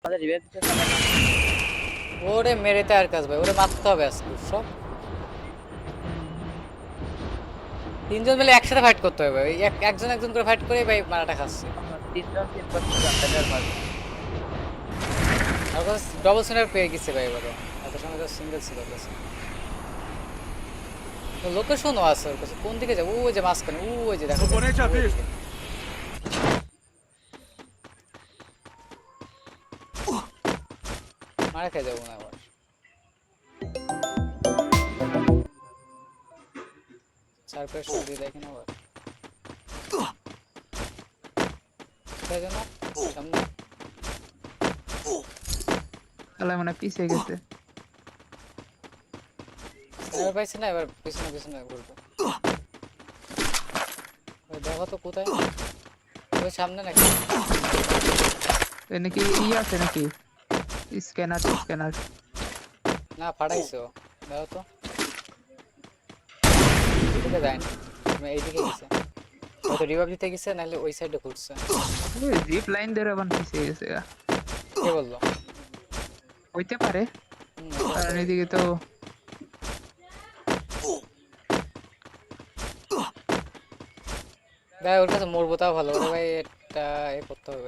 আমাদের রিভাইভ দিতে হবে না। ওরে মেরেতে আর কাজ ভাই, ওরে মারতে হবে আজকে সব। তিনজন মিলে একসাথে ফাইট করতে হবে ভাই, একজন একজন করে ফাইট করে ভাই মারাটা খাচ্ছে। তিনজন তিনজন জানতে পারবে। আর ডবল সিনার পেয়ে গেছে ভাই এবারে, এত সময় তো সিঙ্গেল ছিল ওর কাছে। লোকেশনও আছে ওর কাছে, কোন দিকে যাবো? ওই যে মাঝখানে, ওই যে দেখো Oponente à vista. মারা খেয়ে যাবো না আবার। চারপাশ দিয়ে দেখি না আবার কোথায় যেন সামনে। তাহলে মানে পিছিয়ে গেছে। এবার পাইছি না, এবার পিছনে পিছনে ঘুরবো। ওই দেখো তো কোথায়, ওই সামনে নাকি? নাকি আছে নাকি স্ক্যানার স্ক্যানার? না ফাটাইছো, দেখো তো। এদিকে যায়নি, এইদিকে গেছে, হয়তো রিভাইভ দিতে গেছে, নাহলে ওই সাইডে ঘুরছে। জিপ লাইন ধরে আবার পিছিয়ে গেছে। কে বললো? হইতে পারে, হুম, কারণ এদিকে তো ভাই ওর কাছে মরবো তাও ভালো, ওরে ভাই এটা এ করতে হবে।